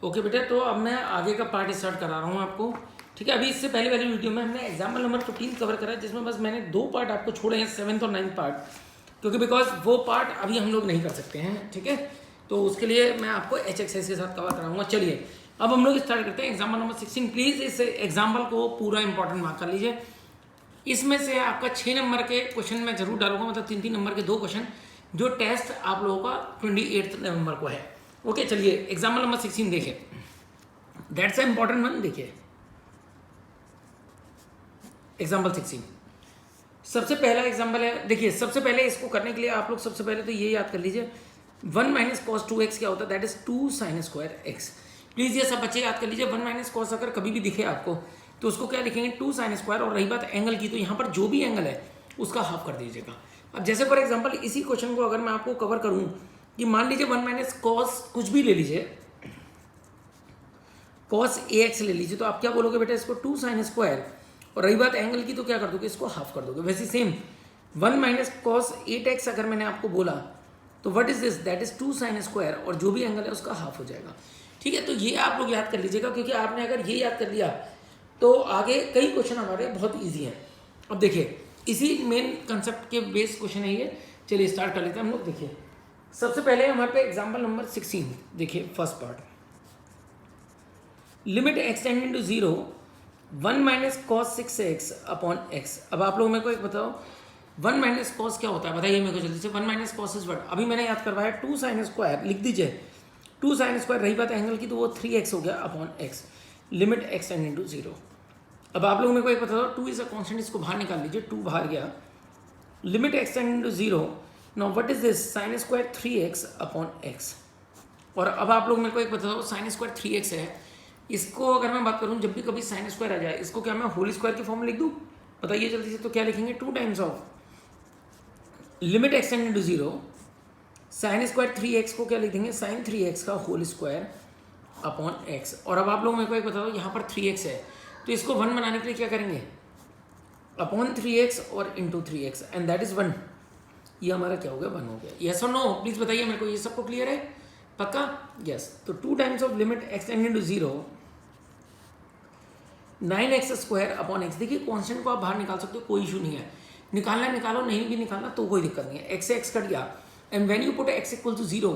Okay बेटा, तो अब मैं आगे का पार्ट स्टार्ट करा रहा हूँ आपको। ठीक है, अभी इससे पहले वाली वीडियो में हमने एग्जाम्पल नंबर 15 कवर करा, जिसमें बस मैंने 2 पार्ट आपको छोड़े हैं, 7th और 9th पार्ट, क्योंकि बिकॉज वो पार्ट अभी हम लोग नहीं कर सकते हैं। ठीक है, तो उसके लिए मैं आपको एच एक्सरसाइज के साथ कवर कराऊंगा। चलिए अब हम लोग स्टार्ट करते हैं एग्जाम्पल नंबर 16। प्लीज़ इस एग्जाम्पल को पूरा इंपॉर्टेंट मार्क कर लीजिए। इसमें से आपका 6 नंबर के क्वेश्चन मैं जरूर डालूंगा, मतलब 3-3 नंबर के 2 क्वेश्चन, जो टेस्ट आप लोगों का 28 नवंबर को है। ओके, चलिए एग्जाम्पल नंबर 16 देखिए, दैट्स अ इंपॉर्टेंट वन। देखिए एग्जाम्पल 16 सबसे पहला एग्जाम्पल है। देखिए सबसे पहले इसको करने के लिए आप लोग सबसे पहले तो ये याद कर लीजिए, 1 माइनस कॉस 2x क्या होता है, that is 2 sine square x. Please ये सब बच्चे याद कर लीजिए। 1 माइनस कॉस अगर कभी भी दिखे आपको तो उसको क्या लिखेंगे, 2 साइन स्क्वायर। और रही बात एंगल की, तो यहाँ पर जो भी एंगल है उसका हाफ कर दीजिएगा। अब जैसे फॉर एग्जाम्पल इसी क्वेश्चन को अगर मैं आपको कवर करूँ कि मान लीजिए 1 माइनस कॉस कुछ भी ले लीजिए, कॉस ए एक्स ले लीजिए, तो आप क्या बोलोगे बेटा, इसको 2 साइन स्क्वायर। और रही बात एंगल की, तो क्या कर दोगे, इसको हाफ कर दोगे। वैसे सेम 1 माइनस कॉस 8x अगर मैंने आपको बोला तो what is this, that is 2 sine square, और जो भी एंगल है उसका हाफ हो जाएगा। ठीक है, तो ये आप लोग याद कर लीजिएगा, क्योंकि आपने अगर ये याद कर लिया तो आगे कई क्वेश्चन हमारे बहुत ईजी हैं। अब देखिए इसी मेन कंसेप्ट के बेस क्वेश्चन है ये। चलिए स्टार्ट कर लेते हैं हम लोग। देखिए सबसे पहले हमारे पे एग्जाम्पल नंबर 16, देखिए first part, limit x tending to 0 1 minus cos 6x upon x. अब आप लोग मेरे को एक बताओ, 1 माइनस कॉस क्या होता है, बताइए मेरे को जल्दी से। 1 माइनस कॉस इज व्हाट, अभी मैंने याद करवाया 2 साइन स्क्वायर, लिख दीजिए 2 साइन स्क्वायर। रही बात एंगल की, तो वो 3x हो गया upon x, limit x tending to 0। अब आप लोग मेरे को एक बता दो, 2 इज अ कॉन्स्टेंट, इसको बाहर निकाल लीजिए, 2 बाहर गया, limit x tending to 0। Now what is this, sine square 3x upon x. और अब आप लोग मेरे को एक बता दो, साइन स्क्वायर 3x है, इसको अगर मैं बात करूं, जब भी कभी साइन स्क्वायर आ जाए, इसको क्या मैं होल स्क्वायर की फॉर्म में लिख दूं, बताइए जल्दी से। तो क्या लिखेंगे, 2 times of limit x tending to 0 sine square 3x को क्या लिख देंगे, साइन 3x का होल स्क्वायर अपॉन एक्स। और अब आप लोग मेरे को एक बता दो, यहाँ पर 3x है, तो इसको 1 बनाने के लिए क्या करेंगे, अपॉन 3x और into 3x, and that is 1। ये हमारा क्या हो गया, 1 हो गया। यस और नो प्लीज बताइए मेरे को, ये सबको क्लियर है, पक्का? यस। तो 2 times of limit x tending to 0 9x square upon x. देखिए कॉन्स्टेंट को आप बाहर निकाल सकते हो, कोई इशू नहीं है, निकालना निकालो, नहीं भी निकालना तो कोई दिक्कत नहीं है। एक्स से एक्स कट गया, and when you put x equal to 0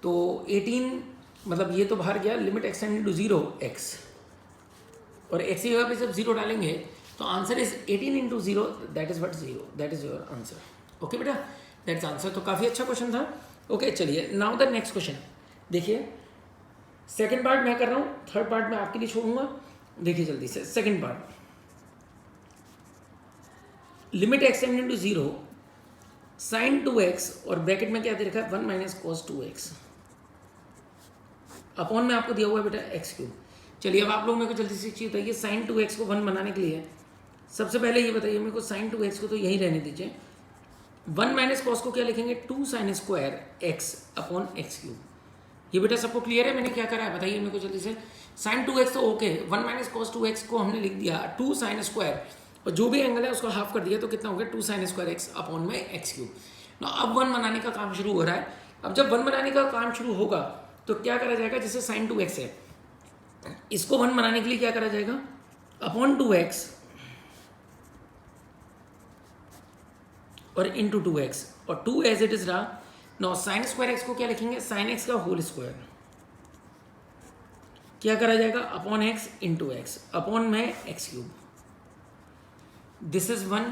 तो 18, मतलब ये तो बाहर गया, limit x tending to 0 x, और x की जगह पे जब 0 डालेंगे तो answer is 18 into 0, that is what 0, that is your answer. Okay बेटा, दैट्स आंसर। तो काफ़ी अच्छा क्वेश्चन था। ओके चलिए नाउ द नेक्स्ट क्वेश्चन। देखिए सेकंड पार्ट मैं कर रहा हूँ, थर्ड पार्ट मैं आपके लिए छोड़ूंगा। देखिए जल्दी से second part, limit x tending to 0 sine 2x, और ब्रैकेट में क्या दे रखा है, 1 माइनस कॉस 2x अपॉन में आपको दिया हुआ है बेटा एक्स क्यूब। चलिए अब आप लोग मेरे को जल्दी से चीज बताइए, साइन 2x को 1 बनाने के लिए सबसे पहले ये बताइए मेरे को, साइन 2x को तो यही रहने दीजिए, 1 माइनस कॉस को क्या लिखेंगे, 2 sine square x upon x cube. ये बेटा सबको क्लियर है मैंने क्या करा है, बताइए मेरे को जल्दी से। साइन 2x तो ओके, 1 माइनस कॉस 2x को हमने लिख दिया 2 साइन स्क्वायर, और जो भी एंगल है उसको हाफ कर दिया, तो कितना हो गया, 2 साइन स्क्वायर एक्स अपॉन में एक्स क्यूब। ना अब 1 बनाने का काम शुरू हो रहा है। अब जब 1 बनाने का काम शुरू होगा तो क्या करा जाएगा, जैसे साइन 2x है, इसको 1 बनाने के लिए क्या करा जाएगा, अपॉन 2x और इंटू 2x, और 2 एज इट इज रहा। नो साइन स्क्वायर एक्स को क्या लिखेंगे, साइन एक्स का होल स्क्वायर, क्या करा जाएगा, upon x into x upon में x cube. This is 1,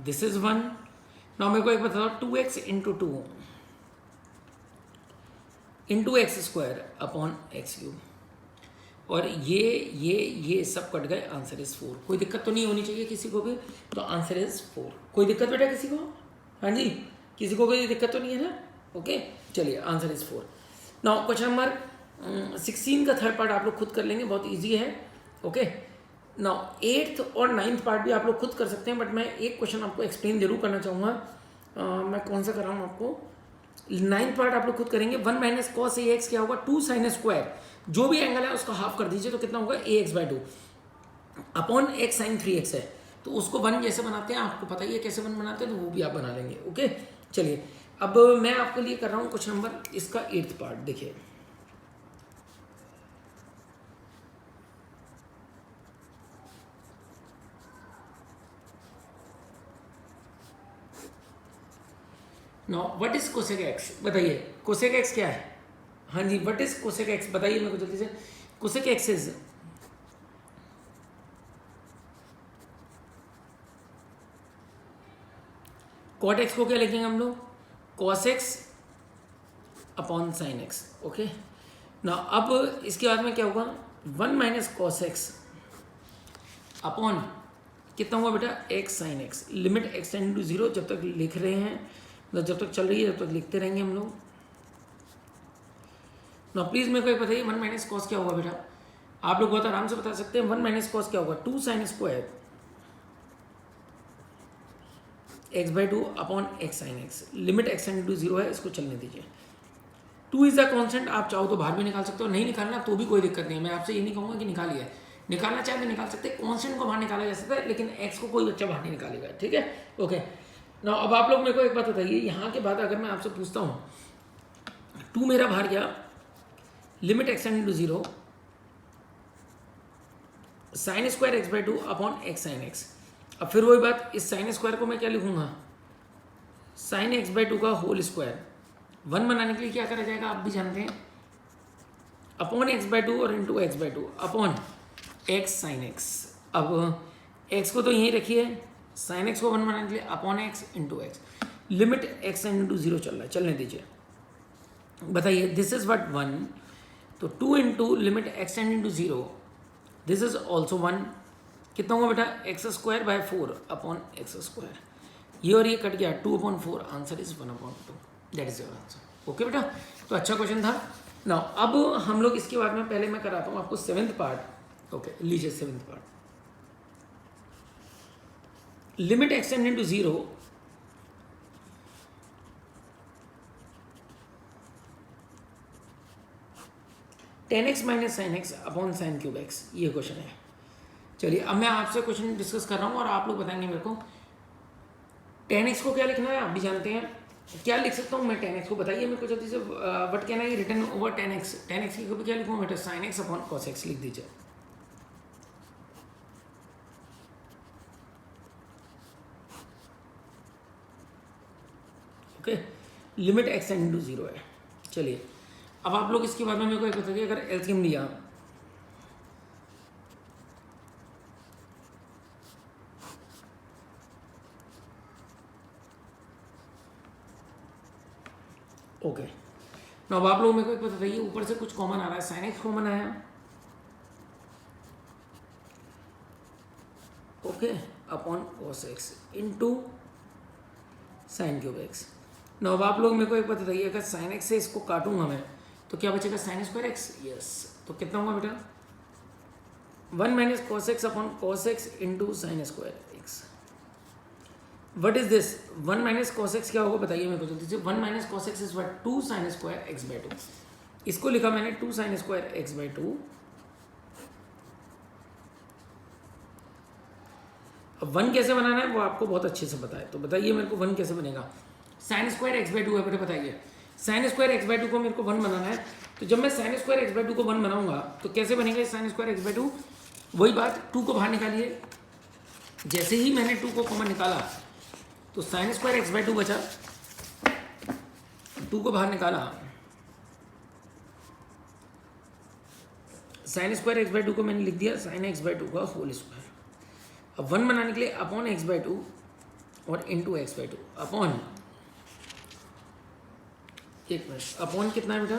this is 1। Now मेरे को एक बताओ, 2x into 2 into x square upon x cube, और ये सब कट गए, आंसर इज 4। कोई दिक्कत तो नहीं होनी चाहिए किसी को भी, तो आंसर इज 4। कोई दिक्कत बेटा किसी को, हाँ जी, किसी को कोई दिक्कत तो नहीं है ना। ओके चलिए answer is 4। Now question number 16 का थर्ड पार्ट आप लोग खुद कर लेंगे, बहुत ईजी है। ओके नाउ 8th और 9th पार्ट भी आप लोग खुद कर सकते हैं, बट मैं एक क्वेश्चन आपको एक्सप्लेन जरूर करना चाहूँगा। मैं कौन सा कर रहा हूँ आपको, 9th पार्ट आप लोग खुद करेंगे। 1 माइनस कॉस ए एक्स क्या होगा, 2 साइन स्क्वायर, जो भी एंगल है उसका हाफ कर दीजिए, तो कितना होगा, ax/2 upon x sign 3x है, तो उसको 1 जैसे बनाते हैं, आपको पता ही है कैसे 1 बनाते हैं, तो वो भी आप बना लेंगे। ओके चलिए अब मैं आपके लिए कर रहा हूँ क्वेश्चन नंबर इसका 8th पार्ट। देखिए now what is cosec x, बताइए कोसेक एक्स क्या है। हाँ जी, व्हाट इज कोसेक एक्स, बताइए मेरे को जल्दी से। Cosec x is cot x को क्या लिखेंगे हम लोग, cos x upon sine x. Okay ना, अब इसके बाद में क्या होगा, 1 माइनस कॉस एक्स अपॉन कितना हुआ बेटा, x sine x. Limit x tend to 0, जब तक लिख रहे हैं मतलब जब तक चल रही है तब तक लिखते रहेंगे हम लोग। ना प्लीज मेरे को एक बताइए 1 माइनस कॉस क्या होगा बेटा, आप लोग बहुत आराम से बता सकते हैं। 1 माइनस कॉस क्या होगा, 2 sine square x by 2 upon x sine x. Limit x tend to 0 है, इसको चलने दीजिए। 2 इज द कॉन्स्टेंट, आप चाहो तो बाहर भी निकाल सकते हो, नहीं निकालना तो भी कोई दिक्कत नहीं है। मैं आपसे ये नहीं कहूँगा कि निकालिए, निकालना चाहे तो निकाल सकते हैं, कॉन्स्टेंट को बाहर निकाला जा सकता है, लेकिन एक्स को कोई बच्चा बाहर नहीं निकालेगा, ठीक है। ओके ना, अब आप लोग मेरे को एक बात बताइए, यहाँ के बाद अगर मैं आपसे पूछता हूँ 2 मेरा बाहर गया, limit x tend to 0 sine square x by 2 upon x sine x. अब फिर वही बात, इस साइन स्क्वायर को मैं क्या लिखूंगा, साइन एक्स बाई 2 का होल स्क्वायर। 1 बनाने के लिए क्या करा जाएगा, आप भी जानते हैं, अपॉन एक्स बाई 2 और into x by 2 upon x sine x. अब एक्स को तो यहीं रखिए, साइन एक्स को 1 बनाने के लिए upon x into x. Limit x into 0 चल रहा है, चलने दीजिए। बताइए दिस इज व्हाट 1, तो 2 into limit x into 0, this is also 1। कितना हुआ बेटा, x square by 4 upon x square. ये और ये कट गया, 2 upon 4, answer is 1 upon 2, that is your answer. Okay बेटा, तो अच्छा क्वेश्चन था ना। अब हम लोग इसके बाद में पहले मैं कराता हूँ आपको 7th पार्ट। ओके लीजिए 7th part, limit x into 0 10x x minus sine x upon sine cube x, ये क्वेश्चन है। चलिए अब मैं आपसे क्वेश्चन डिस्कस कर रहा हूँ और आप लोग बताएंगे मेरे को 10x को क्या लिखना है, आप भी जानते हैं। क्या लिख सकता हूँ मैं 10x को, बताइए मेरे को जल्दी से। What can I return over 10x, 10x की कभी क्या लिखूँ बेटा, sign x upon cos x लिख दीजिए। ओके, लिमिट एक्स इंटू 0 है। चलिए अब आप लोग इसके बाद में मेरे को एक बताइए, अगर एलसीएम लिया ओके ना, अब आप लोग मेरे को एक बताइए, ऊपर से कुछ कॉमन आ रहा है, साइन एक्स कॉमन आया, okay upon cos x into sine cube x. ना अब आप लोग मेरे को एक बात बताइए, अगर साइन एक्स से इसको काटूंगा मैं तो क्या बचेगा, साइन स्क्वायर एक्स। यस, तो कितना होगा बेटा, 1 minus cos x upon cos x into sine square x. What is this, 1 minus cos x क्या होगा बताइए मेरे को जल्दी से। 1 minus cos x is what, 2 sine square x by 2। इसको लिखा मैंने 2 साइन स्क्वायर एक्स बाई 2। अब 1 कैसे बनाना है वो आपको बहुत अच्छे से पता है, तो बताइए मेरे को 1 कैसे बनेगा। साइन स्क्वायर एक्स बाई 2 है बेटा, बताइए साइन स्क्वायर एक्स बाई 2 को मेरे को 1 बनाना है, तो जब मैं साइन स्क्वायर एक्स बाई 2 को 1 बनाऊंगा तो कैसे बनेगा साइन स्क्वायर एक्स बाई 2। वही बात, 2 को बाहर निकालिए, जैसे ही मैंने 2 को कॉमन निकाला तो साइन स्क्वायर एक्स बाई 2 बचा, 2 को बाहर निकाला, साइन स्क्वायर एक्स बाई 2 को मैंने लिख दिया साइन एक्स बाई 2 का होल स्क्वायर। अब 1 बनाने के लिए अपॉन एक्स बाई 2 और इंटू एक्स बाई 2 अपॉन, एक मिनट, अपॉन कितना है बेटा,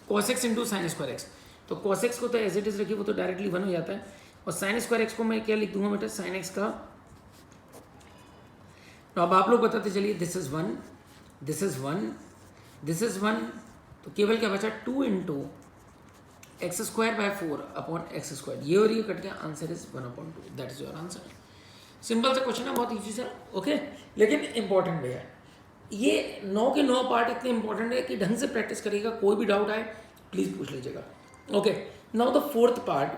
cos x into sine square x. तो कॉस एक्स को तो एज इट इज रखिए, वो तो डायरेक्टली 1 हो जाता है, और साइन स्क्वायर एक्स को मैं क्या लिख दूंगा बेटा, साइन एक्स का। तो अब आप लोग बताते चलिए, this is 1, this is 1, this is 1, तो केवल क्या बचा, 2 into x square by 4 upon x square. ये और ये कट गया, answer is 1 upon 2, that is your answer. Simple सा क्वेश्चन है, बहुत ईजी सा, ओके, लेकिन इंपॉर्टेंट भी है। ये 9 के 9 पार्ट इतने इंपॉर्टेंट है कि ढंग से प्रैक्टिस करिएगा, कोई भी डाउट आए प्लीज़ पूछ लीजिएगा। Okay, now the 4th part,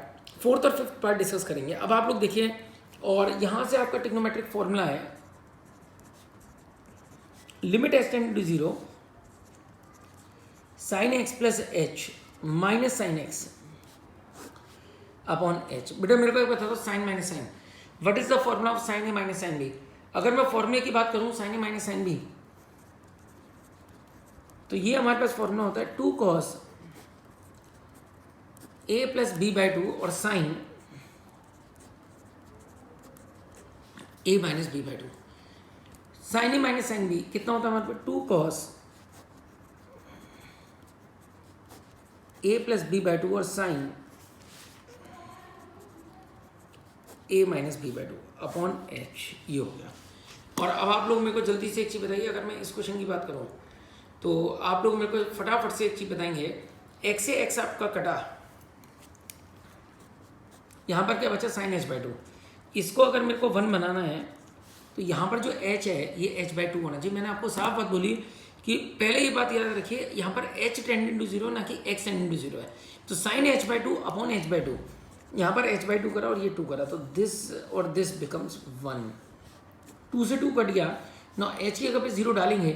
4th और 5th पार्ट डिस्कस करेंगे। अब आप लोग देखिए, और यहाँ से आपका ट्रिग्नोमेट्रिक फॉर्मूला है, limit x tend to 0 sine x plus h minus sine x upon h. बेटा मेरे को एक बता दो, sine minus sine, what is the formula of sine A minus sine B. अगर मैं फॉर्मूले की बात करूं sine A minus sine B, तो ये हमारे पास फॉर्मूला होता है 2 cos a plus B by 2 और sine a minus B by 2। Sine A minus sine B कितना होता है हमारे पास 2 cos a plus B by 2 और sine a minus B by 2 upon h, ये हो गया। और अब आप लोग मेरे को जल्दी से एक चीज़ बताइए, अगर मैं इस क्वेश्चन की बात करूँ तो आप लोग मेरे को फटाफट से एक चीज़ बताएंगे, x से x आपका कटा, यहाँ पर क्या बचा साइन h बाई 2। इसको अगर मेरे को 1 बनाना है तो यहाँ पर जो h है ये h बाई 2 होना चाहिए। मैंने आपको साफ बात बोली कि पहले ये बात याद रखिए, यहाँ पर h टेंडिंग टू 0 ना कि x टेंडिंग टू 0 है। तो sine h by 2 upon h by 2, यहाँ पर h बाई 2 करा और ये 2 करा, तो दिस और दिस बिकम्स 1। 2 से 2 कट गया ना, h की जगह पे 0 डालेंगे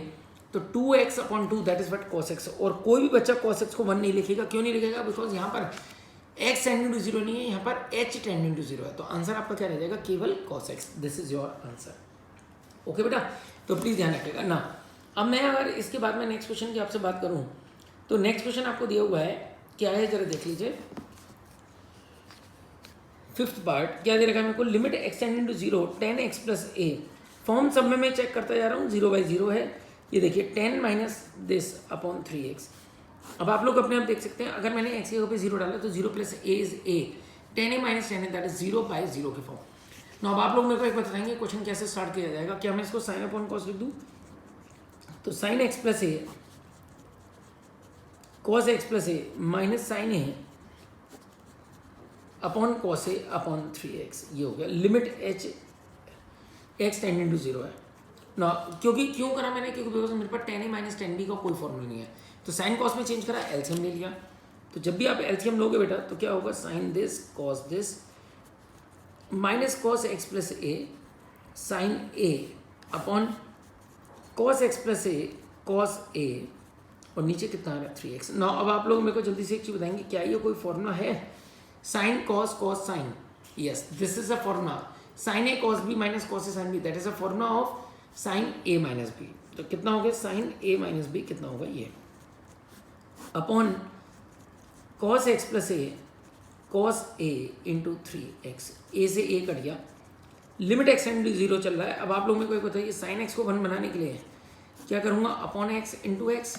तो 2x upon 2 that is what cos x। और कोई भी बच्चा cos x को 1 नहीं लिखेगा, क्यों नहीं लिखेगा? बिकॉज यहाँ पर x टेंडिंग टू 0 नहीं है, यहाँ पर h टेंडिंग टू 0 है। तो आंसर आपका क्या रह जाएगा? केवल cos x। This is your answer. Okay बेटा, तो प्लीज ध्यान रखिएगा ना। अब मैं अगर इसके बाद में नेक्स्ट क्वेश्चन की आपसे बात करूँ तो नेक्स्ट क्वेश्चन आपको दिया हुआ है, क्या है जरा देख लीजिए। 5th पार्ट क्या दे रखा है मेरे को? Limit x tending to 0 10x plus a। Form सब में मैं चेक करता जा रहा हूँ, 0 बाई 0 है। ये देखिए 10 माइनस दिस अपॉन 3x। अब आप लोग अपने आप देख सकते हैं, अगर मैंने x की जगह पे 0 डाला तो 0 plus a is a, 10a minus 10 that is 0 by 0 के फॉर्म। ना अब आप लोग मेरे को एक बताएंगे क्वेश्चन कैसे स्टार्ट किया जाएगा। क्या मैं इसको साइन अपॉन कॉस लिख दूँ? तो sine x plus a cos x plus a minus sine a upon cos a upon 3x, ये हो गया। Limit h x tending to 0 है ना। क्योंकि क्यों करा मैंने? क्योंकि बिकॉज मेरे पास 10a माइनस 10b का कोई फॉर्मूला नहीं है, तो साइन कॉस में चेंज करा, एलसीएम ले लिया। तो जब भी आप एलसीएम लोगे बेटा तो क्या होगा? Sine this cos this minus cos x plus a sine a upon cos x plus a cos a, और नीचे कितना आ रहा है? 3x। ना अब आप लोग मेरे को जल्दी से एक चीज़ बताएंगे, क्या ये कोई फॉर्मूला है? Sine cos cos sine, yes this is a formula. Sine A cos B minus cos A sine B that is a formula of sine A minus B. तो कितना हो गया? साइन ए माइनस बी कितना होगा? ये upon cos x plus a cos A into 3x। ए से ए cut गया, limit x and 0 चल रहा है। अब आप लोग मेरे को एक बताइए, साइन एक्स को 1 बनाने के लिए क्या करूँगा? Upon x into x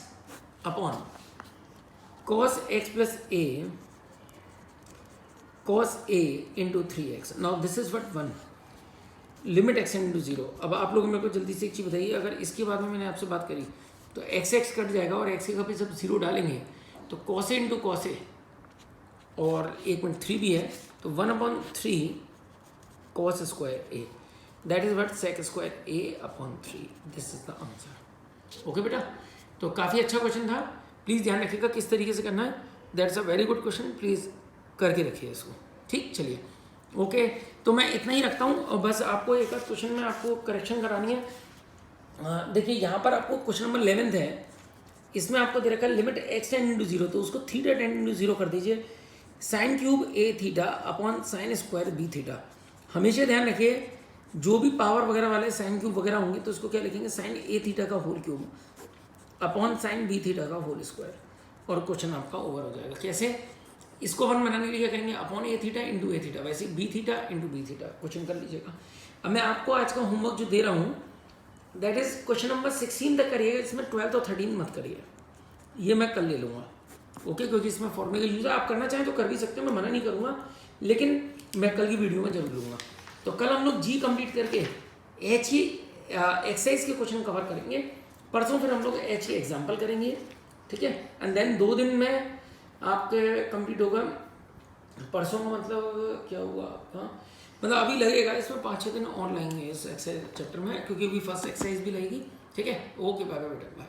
upon cos x plus A cos a into 3x। Now this is what 1, limit x into 0। अब आप लोग मेरे को जल्दी से एक चीज़ बताइए, अगर इसके बाद में मैंने आपसे बात करी तो x कट जाएगा और x की जगह पे जब 0 डालेंगे तो cos a into cos a और 1.3 भी है, तो 1/3 cos square a that is what sec square a upon 3। This is the answer. Okay बेटा, तो काफ़ी अच्छा क्वेश्चन था। प्लीज़ ध्यान रखिएगा किस तरीके से करना है। That's a very good question, please करके रखिए इसको। ठीक, चलिए ओके, तो मैं इतना ही रखता हूँ। और बस आपको एक आध क्वेश्चन में आपको करेक्शन करानी है। देखिए यहाँ पर आपको क्वेश्चन नंबर 11 है, इसमें आपको दे रखा है लिमिट x टेंडिंग टू 0, तो उसको थीटा टेंडिंग टू 0 कर दीजिए। Sine cube a theta upon sine square b theta. हमेशा ध्यान रखिए जो भी पावर वगैरह वाले साइन क्यूब वगैरह होंगे तो उसको क्या लिखेंगे? साइन a थीटा का whole cube upon sine b theta का होल स्क्वायर, और क्वेश्चन आपका ओवर हो जाएगा। कैसे? इसको 1 बनाने के लिए क्या करेंगे? Upon A theta into A theta, वैसे B theta into B theta question कर लीजिएगा। अब मैं आपको आज का होमवर्क जो दे रहा हूँ दैट इज क्वेश्चन नंबर 16 तक करिएगा, इसमें 12 और 13 मत करिए, ये मैं कल ले लूँगा। ओके, क्योंकि इसमें फॉर्मूले का यूज आप करना चाहें तो कर भी सकते हो, मैं मना नहीं करूँगा, लेकिन मैं कल की वीडियो में जरूर लूँगा। तो कल हम लोग जी कंप्लीट करके एच ही एक्सरसाइज के क्वेश्चन कवर करेंगे, परसों फिर हम लोग एच ही एग्जाम्पल करेंगे। ठीक है, एंड देन 2 दिन में आपके कंप्लीट होगा। परसों का मतलब क्या हुआ आपका? मतलब अभी लगेगा इसमें 5-6 दिन और लगेंगे इस एक्सरसाइज चैप्टर में, क्योंकि अभी फर्स्ट एक्सरसाइज भी लगेगी। ठीक है, ओके, बाय बाय बेटा, बाय।